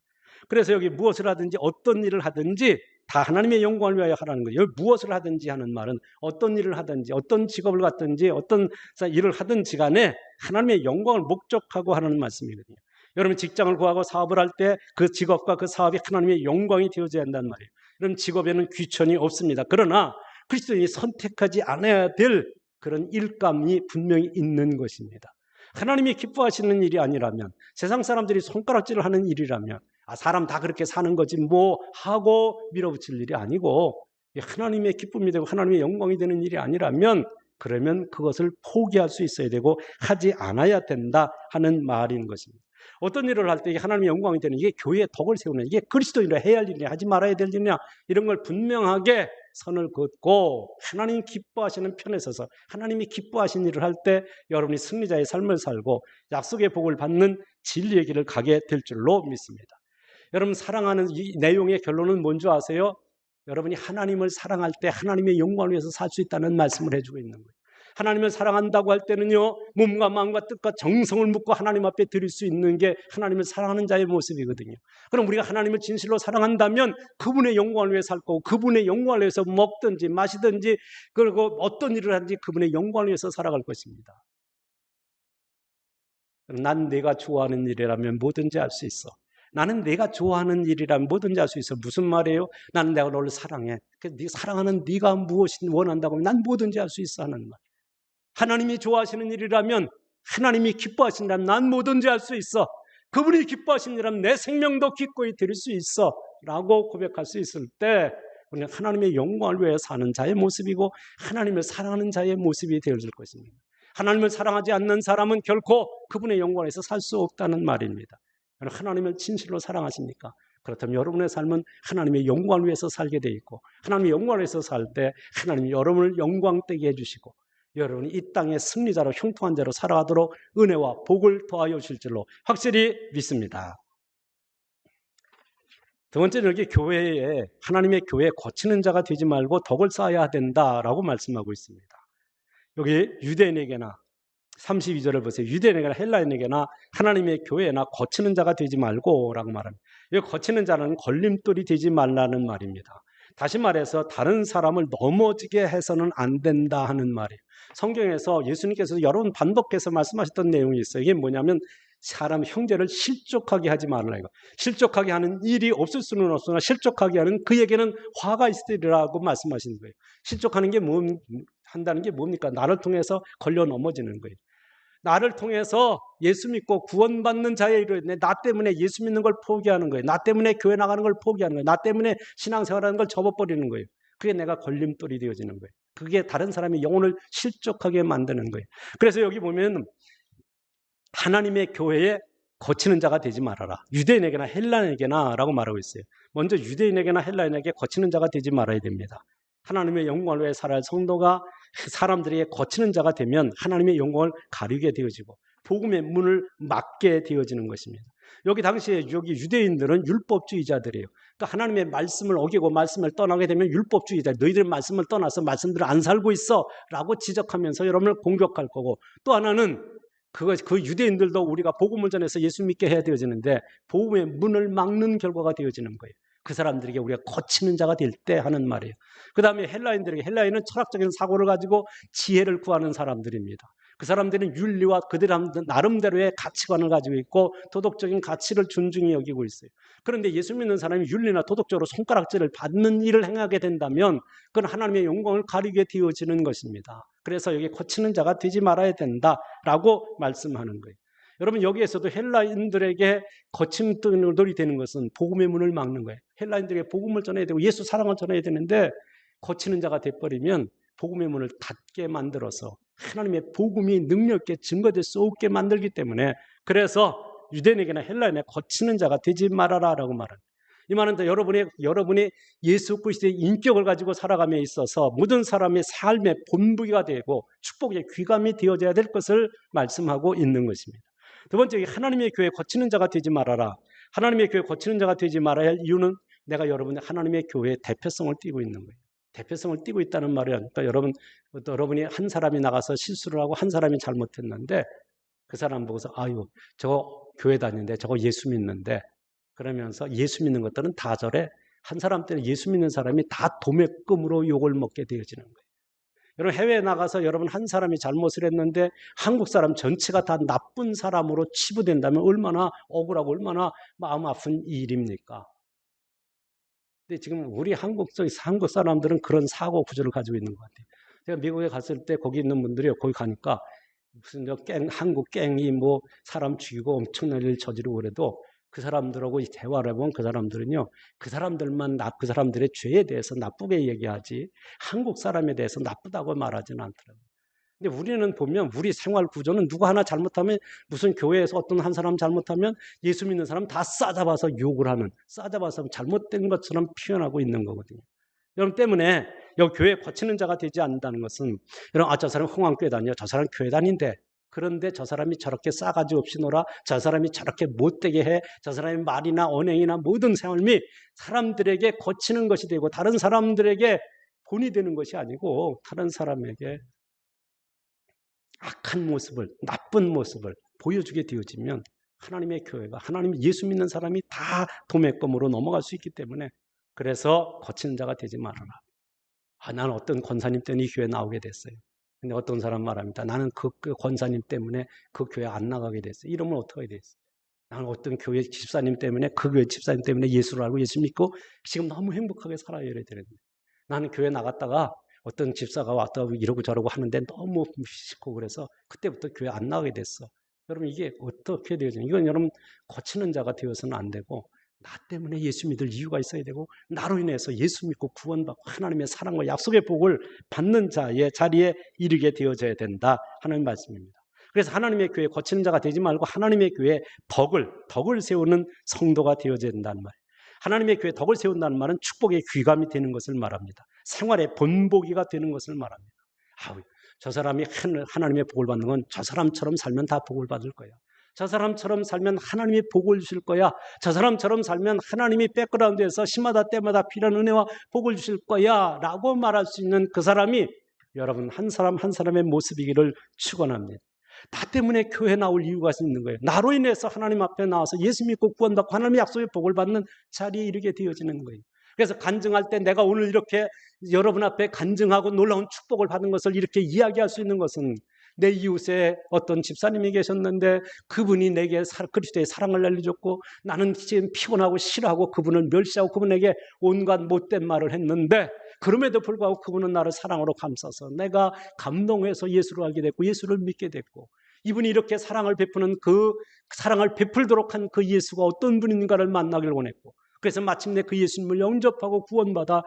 그래서 여기 무엇을 하든지 어떤 일을 하든지 다 하나님의 영광을 위하여 하라는 거예요. 여기 무엇을 하든지 하는 말은 어떤 일을 하든지 어떤 직업을 갖든지 어떤 일을 하든지 간에 하나님의 영광을 목적하고 하는 말씀이거든요. 여러분 직장을 구하고 사업을 할 때 그 직업과 그 사업이 하나님의 영광이 되어져야 한다는 말이에요. 이런 직업에는 귀천이 없습니다. 그러나 그리스도인이 선택하지 않아야 될 그런 일감이 분명히 있는 것입니다. 하나님이 기뻐하시는 일이 아니라면 세상 사람들이 손가락질을 하는 일이라면 사람 다 그렇게 사는 거지 뭐 하고 밀어붙일 일이 아니고 하나님의 기쁨이 되고 하나님의 영광이 되는 일이 아니라면 그러면 그것을 포기할 수 있어야 되고 하지 않아야 된다 하는 말인 것입니다. 어떤 일을 할 때 이게 하나님의 영광이 되는 이게 교회의 덕을 세우는 이게 그리스도인으로 해야 할 일이냐 하지 말아야 될 일이냐 이런 걸 분명하게 선을 긋고 하나님 기뻐하시는 편에 서서 하나님이 기뻐하신 일을 할 때 여러분이 승리자의 삶을 살고 약속의 복을 받는 진리의 길을 가게 될 줄로 믿습니다. 여러분 사랑하는 이 내용의 결론은 뭔지 아세요? 여러분이 하나님을 사랑할 때 하나님의 영광을 위해서 살 수 있다는 말씀을 해주고 있는 거예요. 하나님을 사랑한다고 할 때는요 몸과 마음과 뜻과 정성을 묻고 하나님 앞에 드릴 수 있는 게 하나님을 사랑하는 자의 모습이거든요. 그럼 우리가 하나님을 진실로 사랑한다면 그분의 영광을 위해 살 거고 그분의 영광을 위해서 먹든지 마시든지 그리고 어떤 일을 하든지 그분의 영광을 위해서 살아갈 것입니다. 난 내가 좋아하는 일이라면 뭐든지 할 수 있어. 나는 내가 좋아하는 일이라면 뭐든지 할 수 있어. 무슨 말이에요? 나는 내가 너를 사랑해. 사랑하는 네가 무엇이 원한다고 하면 난 뭐든지 할 수 있어 하는 말. 하나님이 좋아하시는 일이라면, 하나님이 기뻐하신다면 난 뭐든지 할 수 있어. 그분이 기뻐하시는 일이라면 내 생명도 기꺼이 드릴 수 있어 라고 고백할 수 있을 때 우리는 하나님의 영광을 위해 사는 자의 모습이고 하나님을 사랑하는 자의 모습이 되어질 것입니다. 하나님을 사랑하지 않는 사람은 결코 그분의 영광에서 살 수 없다는 말입니다. 하나님을 진실로 사랑하십니까? 그렇다면 여러분의 삶은 하나님의 영광을 위해서 살게 돼 있고, 하나님의 영광을 위해서 살 때 하나님이 여러분을 영광되게 해주시고 여러분이 이 땅의 승리자로 형통한 자로 살아가도록 은혜와 복을 더하여 주실 줄로 확실히 믿습니다. 두 번째는 여기 교회에, 하나님의 교회에 거치는 자가 되지 말고 덕을 쌓아야 된다라고 말씀하고 있습니다. 여기 유대인에게나 32절을 보세요. 유대인에게나 헬라인에게나 하나님의 교회나 거치는 자가 되지 말고 라고 말합니다. 여기 거치는 자는 걸림돌이 되지 말라는 말입니다. 다시 말해서 다른 사람을 넘어지게 해서는 안 된다 하는 말이에요. 성경에서 예수님께서 여러 번 반복해서 말씀하셨던 내용이 있어요. 이게 뭐냐면 사람 형제를 실족하게 하지 말라 이거. 실족하게 하는 일이 없을 수는 없으나 실족하게 하는 그에게는 화가 있으리라고 말씀하시는 거예요. 실족하는 게 한다는 게 뭡니까? 나를 통해서 걸려 넘어지는 거예요. 나를 통해서 예수 믿고 구원받는 자에 이르렀네. 나 때문에 예수 믿는 걸 포기하는 거예요. 나 때문에 교회 나가는 걸 포기하는 거예요. 나 때문에 신앙생활하는 걸 접어버리는 거예요. 그게 내가 걸림돌이 되어지는 거예요. 그게 다른 사람의 영혼을 실족하게 만드는 거예요. 그래서 여기 보면 하나님의 교회에 거치는 자가 되지 말아라. 유대인에게나 헬라인에게나 라고 말하고 있어요. 먼저 유대인에게나 헬라인에게 거치는 자가 되지 말아야 됩니다. 하나님의 영광을 위해 살아야 할 성도가 사람들에게 거치는 자가 되면 하나님의 영광을 가리게 되어지고 복음의 문을 막게 되어지는 것입니다. 여기 당시에 여기 유대인들은 율법주의자들이에요. 그러니까 하나님의 말씀을 어기고 말씀을 떠나게 되면 율법주의자, 너희들 말씀을 떠나서 말씀대로 안 살고 있어 라고 지적하면서 여러분을 공격할 거고, 또 하나는 그 유대인들도 우리가 복음을 전해서 예수 믿게 해야 되어지는데 복음의 문을 막는 결과가 되어지는 거예요. 그 사람들에게 우리가 거치는 자가 될 때 하는 말이에요. 그 다음에 헬라인들에게, 헬라인은 철학적인 사고를 가지고 지혜를 구하는 사람들입니다. 그 사람들은 윤리와 그들 나름대로의 가치관을 가지고 있고 도덕적인 가치를 존중히 여기고 있어요. 그런데 예수 믿는 사람이 윤리나 도덕적으로 손가락질을 받는 일을 행하게 된다면 그건 하나님의 영광을 가리게 되어지는 것입니다. 그래서 여기 거치는 자가 되지 말아야 된다라고 말씀하는 거예요. 여러분, 여기에서도 헬라인들에게 거침돌이 되는 것은 복음의 문을 막는 거예요. 헬라인들에게 복음을 전해야 되고 예수 사랑을 전해야 되는데 거치는 자가 돼버리면 복음의 문을 닫게 만들어서 하나님의 복음이 능력 있게 증거될 수 없게 만들기 때문에, 그래서 유대인에게나 헬라인에 거치는 자가 되지 말아라라고 말합니다. 이 말은 여러분이 예수 그리스도의 인격을 가지고 살아감에 있어서 모든 사람의 삶의 본부가 되고 축복의 귀감이 되어져야 될 것을 말씀하고 있는 것입니다. 두 번째, 하나님의 교회에 거치는 자가 되지 말아라. 하나님의 교회에 거치는 자가 되지 말아야 할 이유는 내가 여러분의 하나님의 교회의 대표성을 띠고 있는 거예요. 대표성을 띠고 있다는 말은, 그러니까 여러분이 한 사람이 나가서 실수를 하고 한 사람이 잘못했는데 그 사람 보고서 아유, 저거 교회 다니는데 저거 예수 믿는데, 그러면서 예수 믿는 것들은 다 저래. 한 사람 때는 예수 믿는 사람이 다 도매금으로 욕을 먹게 되어지는 거예요. 여러분, 해외에 나가서 여러분 한 사람이 잘못을 했는데 한국 사람 전체가 다 나쁜 사람으로 치부된다면 얼마나 억울하고 얼마나 마음 아픈 일입니까? 근데 지금 우리 한국 사람들은 그런 사고 구조를 가지고 있는 것 같아요. 제가 미국에 갔을 때 거기 있는 분들이 거기 가니까 무슨 한국 갱이 뭐 사람 죽이고 엄청난 일 저지르고 그래도 그 사람들하고 대화를 해보면 그 사람들은요, 그 사람들의 죄에 대해서 나쁘게 얘기하지 한국 사람에 대해서 나쁘다고 말하지는 않더라고요. 근데 우리는 보면 우리 생활 구조는 누구 하나 잘못하면, 무슨 교회에서 어떤 한 사람 잘못하면 예수 믿는 사람 다 싸잡아서 욕을 하는, 싸잡아서 잘못된 것처럼 표현하고 있는 거거든요. 여러분, 때문에 여기 교회에 거치는 자가 되지 않는다는 것은, 여러분, 저 사람 홍황교회 다녀, 저 사람 교회 다닌대, 그런데 저 사람이 저렇게 싸가지 없이 놀아, 저 사람이 저렇게 못되게 해, 저 사람의 말이나 언행이나 모든 삶이 사람들에게 거치는 것이 되고 다른 사람들에게 본이 되는 것이 아니고 다른 사람에게 악한 모습을, 나쁜 모습을 보여주게 되어지면 하나님의 교회가, 하나님 예수 믿는 사람이 다 도매금으로 넘어갈 수 있기 때문에, 그래서 거치는 자가 되지 말아라. 나는 어떤 권사님 때문에 이 교회 나오게 됐어요. 근데 어떤 사람 말합니다. 나는 그 권사님 때문에 그 교회 안 나가게 됐어요. 이러면 어떻게 됐어요? 나는 어떤 교회 집사님 때문에, 그 교회 집사님 때문에 예수를 알고 예수 믿고 지금 너무 행복하게 살아야 되는데, 나는 교회 나갔다가 어떤 집사가 왔다 이러고 저러고 하는데 너무 싫고 그래서 그때부터 교회 안 나가게 됐어. 여러분 이게 어떻게 되어져? 이건 여러분 고치는 자가 되어서는 안 되고 나 때문에 예수 믿을 이유가 있어야 되고 나로 인해서 예수 믿고 구원받고 하나님의 사랑과 약속의 복을 받는 자의 자리에 이르게 되어져야 된다 하는 말씀입니다. 그래서 하나님의 교회 고치는 자가 되지 말고 하나님의 교회 덕을 세우는 성도가 되어져야 된다는 말이에요. 하나님의 교회 덕을 세운다는 말은 축복의 귀감이 되는 것을 말합니다. 생활의 본보기가 되는 것을 말합니다. 저 사람이 하나님의 복을 받는 건 저 사람처럼 살면 다 복을 받을 거야. 저 사람처럼 살면 하나님이 복을 주실 거야. 저 사람처럼 살면 하나님이 백그라운드에서 시마다 때마다 필요한 은혜와 복을 주실 거야 라고 말할 수 있는 그 사람이 여러분 한 사람 한 사람의 모습이기를 축원합니다. 나 때문에 교회 나올 이유가 있는 거예요. 나로 인해서 하나님 앞에 나와서 예수 믿고 구원받고 하나님의 약속의 복을 받는 자리에 이르게 되어지는 거예요. 그래서 간증할 때 내가 오늘 이렇게 여러분 앞에 간증하고 놀라운 축복을 받은 것을 이렇게 이야기할 수 있는 것은 내 이웃에 어떤 집사님이 계셨는데 그분이 내게 그리스도의 사랑을 알려줬고 나는 지금 피곤하고 싫어하고 그분을 멸시하고 그분에게 온갖 못된 말을 했는데 그럼에도 불구하고 그분은 나를 사랑으로 감싸서 내가 감동해서 예수를 알게 됐고 예수를 믿게 됐고 이분이 이렇게 사랑을 베푸는 그 사랑을 베풀도록 한 그 예수가 어떤 분인가를 만나길 원했고 그래서 마침내 그 예수님을 영접하고 구원받아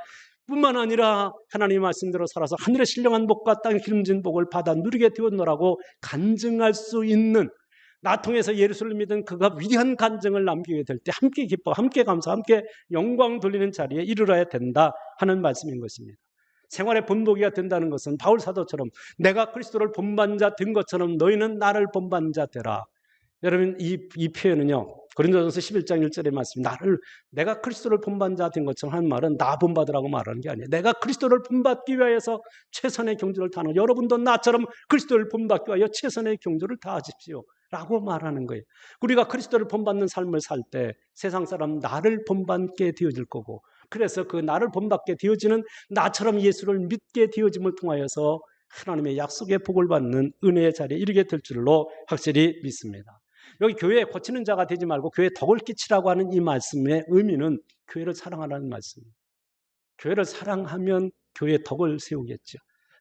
뿐만 아니라 하나님의 말씀대로 살아서 하늘의 신령한 복과 땅의 기름진 복을 받아 누리게 되었노라고 간증할 수 있는 나 통해서 예수를 믿은 그가 위대한 간증을 남기게 될 때 함께 기뻐, 함께 감사, 함께 영광 돌리는 자리에 이르러야 된다 하는 말씀인 것입니다. 생활의 본보기가 된다는 것은 바울 사도처럼 내가 그리스도를 본받는 자 된 것처럼 너희는 나를 본받는 자 되라. 여러분 이 표현은요. 고린도전서 11장 1절의 말씀 내가 그리스도를 본받는 자 된 것처럼 하는 말은 나 본받으라고 말하는 게 아니에요. 내가 그리스도를 본받기 위해서 최선의 경주를 다하는 여러분도 나처럼 그리스도를 본받기 위하여 최선의 경주를 다하십시오 라고 말하는 거예요. 우리가 그리스도를 본받는 삶을 살 때 세상 사람 나를 본받게 되어질 거고 그래서 그 나를 본받게 되어지는 나처럼 예수를 믿게 되어짐을 통하여서 하나님의 약속의 복을 받는 은혜의 자리에 이르게 될 줄로 확실히 믿습니다. 여기 교회에 고치는 자가 되지 말고 교회에 덕을 끼치라고 하는 이 말씀의 의미는 교회를 사랑하라는 말씀입니다. 교회를 사랑하면 교회에 덕을 세우겠죠.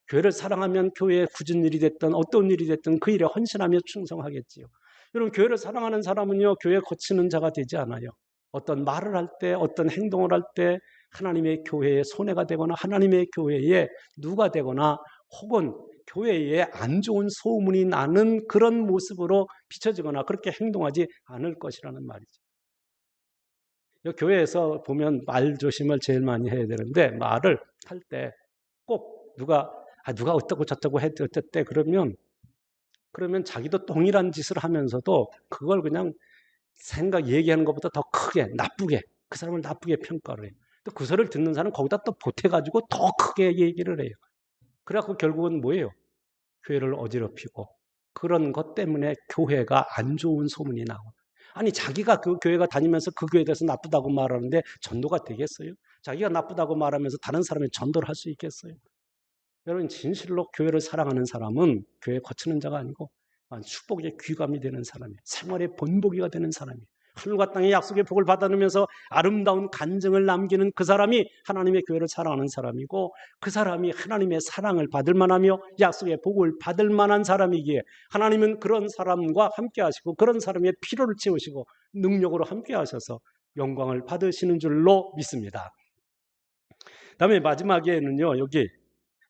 교회를 사랑하면 교회에 굳은 일이 됐든 어떤 일이 됐든 그 일에 헌신하며 충성하겠지요. 여러분 교회를 사랑하는 사람은요 교회 고치는 자가 되지 않아요. 어떤 말을 할 때 어떤 행동을 할 때 하나님의 교회에 손해가 되거나 하나님의 교회에 누가 되거나 혹은 교회에 안 좋은 소문이 나는 그런 모습으로 비춰지거나 그렇게 행동하지 않을 것이라는 말이죠. 교회에서 보면 말 조심을 제일 많이 해야 되는데 말을 할 때 꼭 누가 어떻고 저떻고 했대 그러면 자기도 동일한 짓을 하면서도 그걸 그냥 얘기하는 것보다 더 크게 나쁘게 그 사람을 나쁘게 평가를 해요. 또 그 소리를 듣는 사람은 거기다 또 보태가지고 더 크게 얘기를 해요. 그래갖고 결국은 뭐예요? 교회를 어지럽히고 그런 것 때문에 교회가 안 좋은 소문이 나고 아니 자기가 그 교회가 다니면서 그 교회에 대해서 나쁘다고 말하는데 전도가 되겠어요? 자기가 나쁘다고 말하면서 다른 사람이 전도를 할 수 있겠어요? 여러분 진실로 교회를 사랑하는 사람은 교회 거치는 자가 아니고 축복의 귀감이 되는 사람이에요. 생활의 본보기가 되는 사람이에요. 하늘과 땅의 약속의 복을 받아내면서 아름다운 간증을 남기는 그 사람이 하나님의 교회를 사랑하는 사람이고 그 사람이 하나님의 사랑을 받을 만하며 약속의 복을 받을 만한 사람이기에 하나님은 그런 사람과 함께 하시고 그런 사람의 필요를 채우시고 능력으로 함께 하셔서 영광을 받으시는 줄로 믿습니다. 다음에 마지막에는요. 여기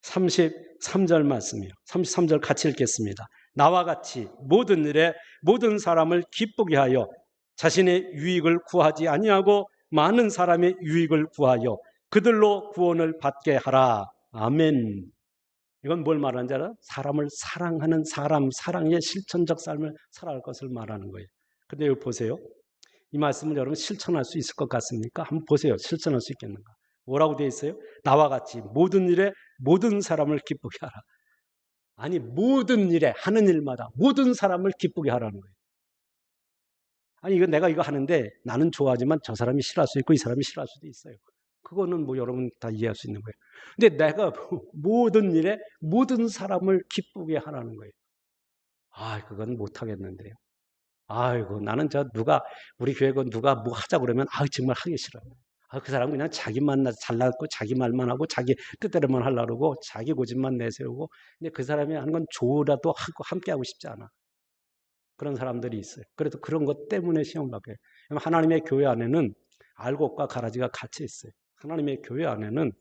33절 말씀이요. 33절 같이 읽겠습니다. 나와 같이 모든 일에 모든 사람을 기쁘게 하여 자신의 유익을 구하지 아니하고 많은 사람의 유익을 구하여 그들로 구원을 받게 하라. 아멘. 이건 뭘 말하는지 알아요? 사람을 사랑하는 사랑의 실천적 삶을 살아갈 것을 말하는 거예요. 근데 여기 보세요. 이 말씀을 여러분 실천할 수 있을 것 같습니까? 한번 보세요. 실천할 수 있겠는가? 뭐라고 되어 있어요? 나와 같이 모든 일에 모든 사람을 기쁘게 하라. 아니 모든 일에 하는 일마다 모든 사람을 기쁘게 하라는 거예요. 아니 내가 이거 하는데 나는 좋아하지만 저 사람이 싫어할 수 있고 이 사람이 싫어할 수도 있어요. 그거는 뭐 여러분 다 이해할 수 있는 거예요. 근데 내가 모든 일에 모든 사람을 기쁘게 하라는 거예요. 그건 못 하겠는데요. 아이고 나는 우리 교회 누가 뭐 하자 그러면 정말 하기 싫어요. 그 사람은 그냥 자기만 잘났고 자기 말만 하고 자기 뜻대로만 하려고 그러고 자기 고집만 내세우고, 근데 그 사람이 하는 건 조라도 하고 함께 하고 싶지 않아. 그런 사람들이 있어요. 그래도 그런 것 때문에 시험 받게 해요. 하나님의 교회 안에는 알곡과 가라지가 같이 있어요. 하나님의 교회 안에는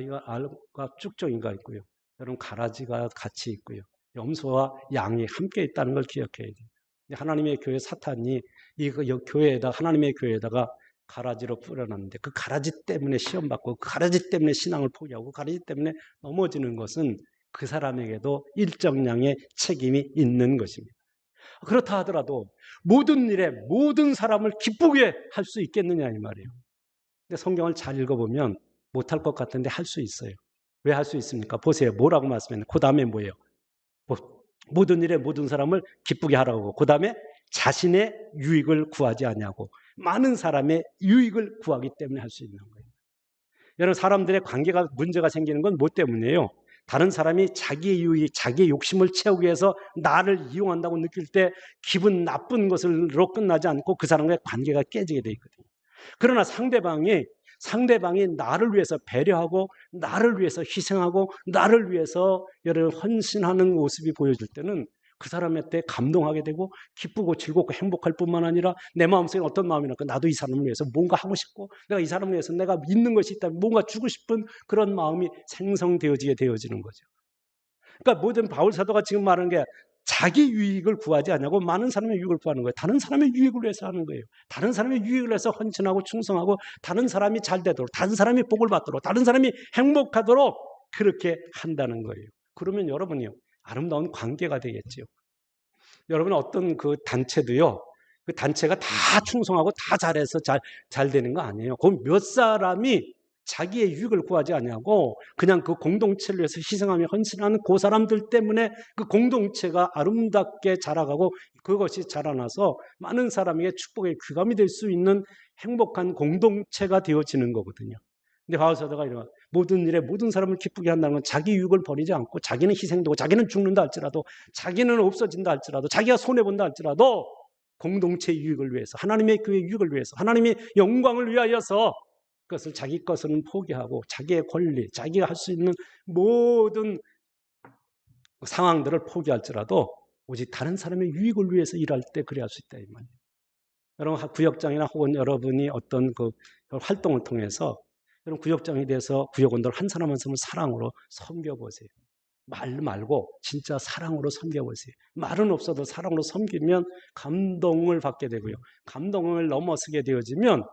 이거 알과 쭉정이가 있고요. 여러분 가라지가 같이 있고요. 염소와 양이 함께 있다는 걸 기억해야 돼요. 하나님의 교회 사탄이 이 교회에다 하나님의 교회에다가 가라지로 뿌려놨는데 그 가라지 때문에 시험 받고 그 가라지 때문에 신앙을 포기하고 그 가라지 때문에 넘어지는 것은 그 사람에게도 일정량의 책임이 있는 것입니다. 그렇다 하더라도 모든 일에 모든 사람을 기쁘게 할 수 있겠느냐 이 말이에요. 근데 성경을 잘 읽어보면 못할 것 같은데 할 수 있어요. 왜 할 수 있습니까? 보세요. 뭐라고 말씀했나요? 그 다음에 뭐예요? 모든 일에 모든 사람을 기쁘게 하라고 하고 그 다음에 자신의 유익을 구하지 아니하고 많은 사람의 유익을 구하기 때문에 할 수 있는 거예요. 여러분 사람들의 관계가 문제가 생기는 건 뭐 때문이에요? 다른 사람이 자기의 유익, 자기의 욕심을 채우기 위해서 나를 이용한다고 느낄 때 기분 나쁜 것으로 끝나지 않고 그 사람과의 관계가 깨지게 돼 있거든요. 그러나 상대방이 나를 위해서 배려하고 나를 위해서 희생하고 나를 위해서 여러분 헌신하는 모습이 보여질 때는 그 사람한테 감동하게 되고 기쁘고 즐겁고 행복할 뿐만 아니라 내 마음속에 어떤 마음이 날까? 나도 이 사람을 위해서 뭔가 하고 싶고 내가 이 사람을 위해서 내가 있는 것이 있다면 뭔가 주고 싶은 그런 마음이 생성되어지게 되어지는 거죠. 그러니까 모든 바울 사도가 지금 말하는 게 자기 유익을 구하지 않냐고 많은 사람의 유익을 구하는 거예요. 다른 사람의 유익을 위해서 하는 거예요. 다른 사람의 유익을 위해서 헌신하고 충성하고 다른 사람이 잘 되도록 다른 사람이 복을 받도록 다른 사람이 행복하도록 그렇게 한다는 거예요. 그러면 여러분이요 아름다운 관계가 되겠지요. 여러분 어떤 그 단체도요. 그 단체가 다 충성하고 다 잘해서 잘 되는 거 아니에요. 그 몇 사람이 자기의 유익을 구하지 않냐고 그냥 그 공동체를 위해서 희생하며 헌신하는 그 사람들 때문에 그 공동체가 아름답게 자라가고 그것이 자라나서 많은 사람에게 축복의 귀감이 될 수 있는 행복한 공동체가 되어지는 거거든요. 근데 바울 사도가 이런 모든 일에 모든 사람을 기쁘게 한다는 건 자기 유익을 버리지 않고 자기는 희생되고 자기는 죽는다 할지라도 자기는 없어진다 할지라도 자기가 손해본다 할지라도 공동체의 유익을 위해서 하나님의 교회의 유익을 위해서 하나님의 영광을 위하여서 그것을 자기 것은 포기하고 자기의 권리, 자기가 할 수 있는 모든 상황들을 포기할지라도 오직 다른 사람의 유익을 위해서 일할 때 그래 할 수 있다 이 말이에요. 여러분 구역장이나 혹은 여러분이 어떤 그 활동을 통해서 여러분 구역장이 돼서 구역원들 한 사람 한 사람을 사랑으로 섬겨보세요. 말 말고 진짜 사랑으로 섬겨보세요. 말은 없어도 사랑으로 섬기면 감동을 받게 되고요. 감동을 넘어서게 되어지면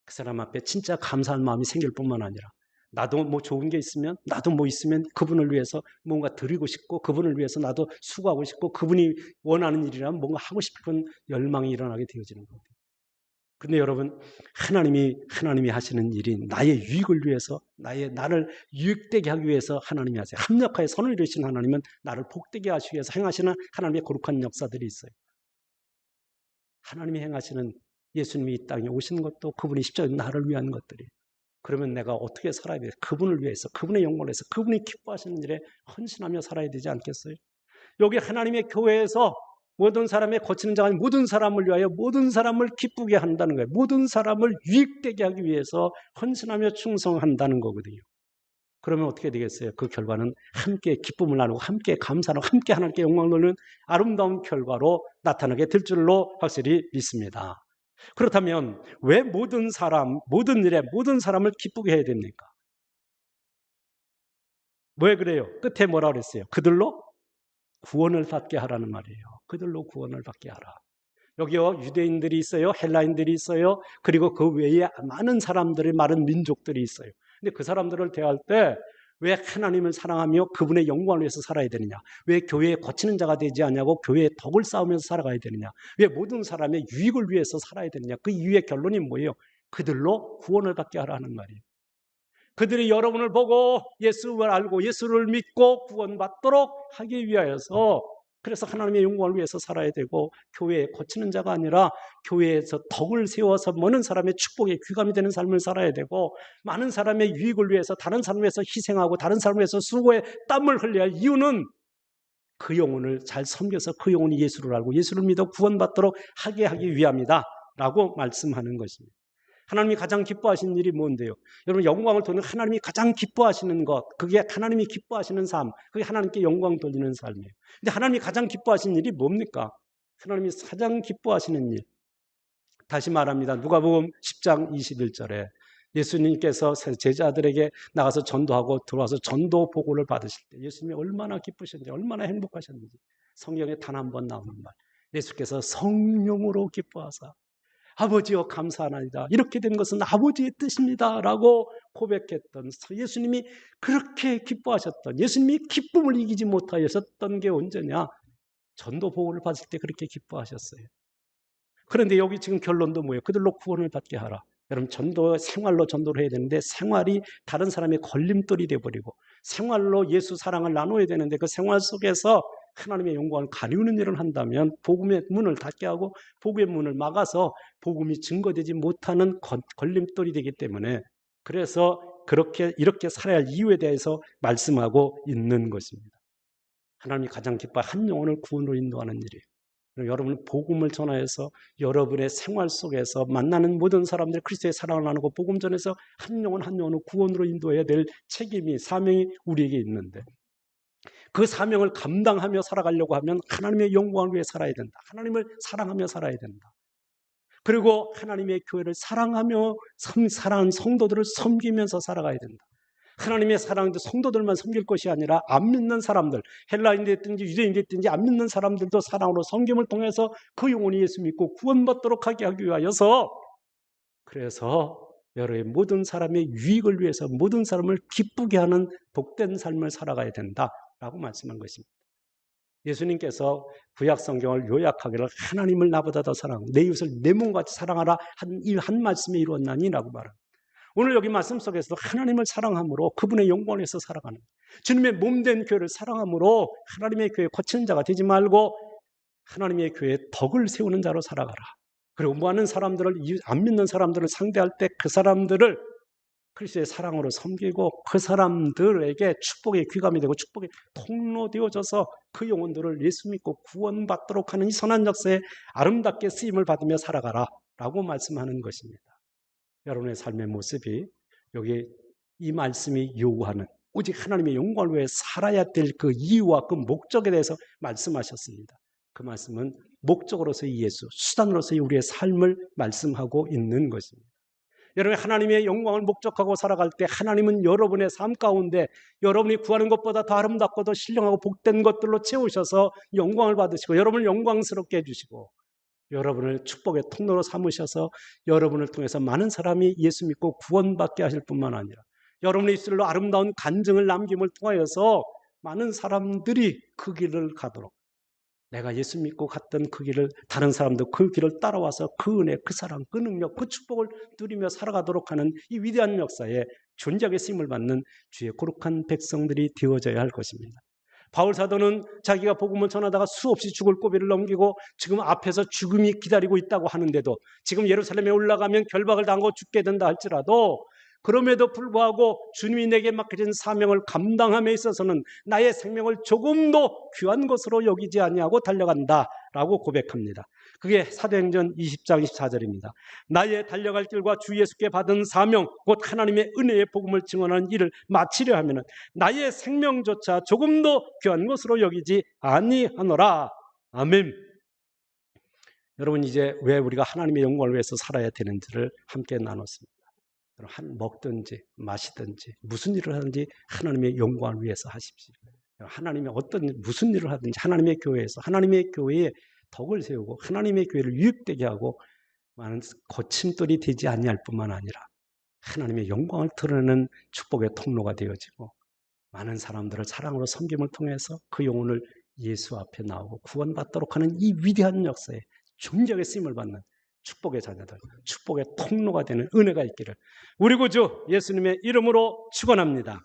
그 사람 앞에 진짜 감사한 마음이 생길 뿐만 아니라 나도 뭐 좋은 게 있으면 나도 뭐 있으면 그분을 위해서 뭔가 드리고 싶고 그분을 위해서 나도 수고하고 싶고 그분이 원하는 일이라면 뭔가 하고 싶은 열망이 일어나게 되어지는 거예요. 근데 여러분 하나님이 하시는 일이 나의 유익을 위해서 나를 유익되게 하기 위해서 하나님이 하세요. 합력하여 선을 이루시는 하나님은 나를 복되게 하시기 위해서 행하시는 하나님의 거룩한 역사들이 있어요. 하나님이 행하시는 예수님이 이 땅에 오시는 것도 그분이 십자가에 나를 위한 것들이. 그러면 내가 어떻게 살아야 돼요? 그분을 위해서 그분의 영광을 위해서 그분이 기뻐하시는 일에 헌신하며 살아야 되지 않겠어요? 여기 하나님의 교회에서 모든 사람의 거치는 자가 모든 사람을 위하여 모든 사람을 기쁘게 한다는 거예요. 모든 사람을 유익되게 하기 위해서 헌신하며 충성한다는 거거든요. 그러면 어떻게 되겠어요? 그 결과는 함께 기쁨을 나누고 함께 감사하고 함께 하나님께 영광을 돌리는 아름다운 결과로 나타나게 될 줄로 확실히 믿습니다. 그렇다면 왜 모든 일에 모든 사람을 기쁘게 해야 됩니까? 왜 그래요? 끝에 뭐라 그랬어요? 그들로 구원을 받게 하라는 말이에요. 그들로 구원을 받게 하라. 여기요 유대인들이 있어요. 헬라인들이 있어요. 그리고 그 외에 많은 사람들이 많은 민족들이 있어요. 근데 그 사람들을 대할 때 왜 하나님을 사랑하며 그분의 영광을 위해서 살아야 되느냐? 왜 교회에 거치는 자가 되지 않냐고 교회의 덕을 쌓으면서 살아가야 되느냐? 왜 모든 사람의 유익을 위해서 살아야 되느냐? 그 이유의 결론이 뭐예요? 그들로 구원을 받게 하라는 말이에요. 그들이 여러분을 보고 예수를 알고 예수를 믿고 구원받도록 하기 위하여서 그래서 하나님의 영광을 위해서 살아야 되고 교회에 거치는 자가 아니라 교회에서 덕을 세워서 많은 사람의 축복에 귀감이 되는 삶을 살아야 되고 많은 사람의 유익을 위해서 다른 사람을 위해서 희생하고 다른 사람을 위해서 수고에 땀을 흘려야 할 이유는 그 영혼을 잘 섬겨서 그 영혼이 예수를 알고 예수를 믿어 구원받도록 하게 하기 위함이다 라고 말씀하는 것입니다. 하나님이 가장 기뻐하시는 일이 뭔데요? 여러분, 영광을 돌리는 하나님이 가장 기뻐하시는 것, 그게 하나님이 기뻐하시는 삶, 그게 하나님께 영광 돌리는 삶이에요. 근데 하나님이 가장 기뻐하시는 일이 뭡니까? 하나님이 가장 기뻐하시는 일. 다시 말합니다. 누가복음 10장 21절에 예수님께서 제자들에게 나가서 전도하고 들어와서 전도 보고를 받으실 때 예수님이 얼마나 기쁘셨는지, 얼마나 행복하셨는지 성경에 단 한 번 나오는 말. 예수께서 성령으로 기뻐하사 아버지여 감사하나이다. 이렇게 된 것은 아버지의 뜻입니다. 라고 고백했던 예수님이 그렇게 기뻐하셨던, 예수님이 기쁨을 이기지 못하셨던 게 언제냐? 전도 보고를 받을 때 그렇게 기뻐하셨어요. 그런데 여기 지금 결론도 뭐예요? 그들로 구원을 받게 하라. 여러분, 전도 생활로 전도를 해야 되는데 생활이 다른 사람의 걸림돌이 돼버리고 생활로 예수 사랑을 나눠야 되는데 그 생활 속에서 하나님의 영광을 가리우는 일을 한다면 복음의 문을 닫게 하고 복음의 문을 막아서 복음이 증거되지 못하는 걸림돌이 되기 때문에, 그래서 이렇게 살아야 할 이유에 대해서 말씀하고 있는 것입니다. 하나님이 가장 기뻐 한 영혼을 구원으로 인도하는 일이에요. 여러분, 복음을 전하여서 여러분의 생활 속에서 만나는 모든 사람들 그리스도의 사랑을 나누고 복음 전해서 한 영혼 한 영혼을 구원으로 인도해야 될 책임이, 사명이 우리에게 있는데, 그 사명을 감당하며 살아가려고 하면 하나님의 영광을 위해 살아야 된다. 하나님을 사랑하며 살아야 된다. 그리고 하나님의 교회를 사랑하며 사랑하는 성도들을 섬기면서 살아가야 된다. 하나님의 사랑도 성도들만 섬길 것이 아니라 안 믿는 사람들, 헬라인이 됐든지 유대인이 됐든지 안 믿는 사람들도 사랑으로 섬김을 통해서 그 영혼이 예수 믿고 구원받도록 하게 하기 위하여서, 그래서 여러의 모든 사람의 유익을 위해서 모든 사람을 기쁘게 하는 복된 삶을 살아가야 된다라고 말씀한 것입니다. 예수님께서 구약 성경을 요약하기를 하나님을 나보다 더 사랑하고 내 이웃을 내 몸같이 사랑하라 한 말씀에 이루었나니라고 말합니다. 오늘 여기 말씀 속에서 하나님을 사랑함으로 그분의 영광을 위해서 살아가는, 주님의 몸된 교회를 사랑함으로 하나님의 교회에 거치는 자가 되지 말고 하나님의 교회에 덕을 세우는 자로 살아가라. 그리고 많은 사람들을, 안 믿는 사람들을 상대할 때 그 사람들을 그리스도의 사랑으로 섬기고 그 사람들에게 축복의 귀감이 되고 축복의 통로 되어져서 그 영혼들을 예수 믿고 구원받도록 하는 이 선한 역사에 아름답게 쓰임을 받으며 살아가라 라고 말씀하는 것입니다. 여러분의 삶의 모습이 여기 이 말씀이 요구하는 오직 하나님의 영광을 위해 살아야 될 그 이유와 그 목적에 대해서 말씀하셨습니다. 그 말씀은 목적으로서의 예수, 수단으로서의 우리의 삶을 말씀하고 있는 것입니다. 여러분, 하나님의 영광을 목적하고 살아갈 때 하나님은 여러분의 삶 가운데 여러분이 구하는 것보다 더 아름답고 더 신령하고 복된 것들로 채우셔서 영광을 받으시고 여러분을 영광스럽게 해주시고 여러분을 축복의 통로로 삼으셔서 여러분을 통해서 많은 사람이 예수 믿고 구원받게 하실 뿐만 아니라 여러분의 입술로 아름다운 간증을 남김을 통하여서 많은 사람들이 그 길을 가도록, 내가 예수 믿고 갔던 그 길을 다른 사람도 그 길을 따라와서 그 은혜, 그 사랑, 그 능력, 그 축복을 누리며 살아가도록 하는 이 위대한 역사에 존재하게 쓰임을 받는 주의 거룩한 백성들이 되어져야 할 것입니다. 바울 사도는 자기가 복음을 전하다가 수없이 죽을 고비를 넘기고 지금 앞에서 죽음이 기다리고 있다고 하는데도, 지금 예루살렘에 올라가면 결박을 당하고 죽게 된다 할지라도 그럼에도 불구하고 주님이 내게 맡겨진 사명을 감당함에 있어서는 나의 생명을 조금도 귀한 것으로 여기지 아니하고 달려간다라고 고백합니다. 그게 사도행전 20장 24절입니다. 나의 달려갈 길과 주 예수께 받은 사명, 곧 하나님의 은혜의 복음을 증언하는 일을 마치려 하면 나의 생명조차 조금도 귀한 것으로 여기지 아니하노라. 아멘. 여러분, 이제 왜 우리가 하나님의 영광을 위해서 살아야 되는지를 함께 나눴습니다. 먹든지 마시든지 무슨 일을 하든지 하나님의 영광을 위해서 하십시오. 하나님의 무슨 일을 하든지 하나님의 교회에서 하나님의 교회에 덕을 세우고 하나님의 교회를 유익되게 하고 많은 거침돌이 되지 아니할 뿐만 아니라 하나님의 영광을 드러내는 축복의 통로가 되어지고 많은 사람들을 사랑으로 섬김을 통해서 그 영혼을 예수 앞에 나오고 구원받도록 하는 이 위대한 역사에 존재하게 쓰임을 받는 축복의 자녀들, 축복의 통로가 되는 은혜가 있기를 우리 구주 예수님의 이름으로 축원합니다.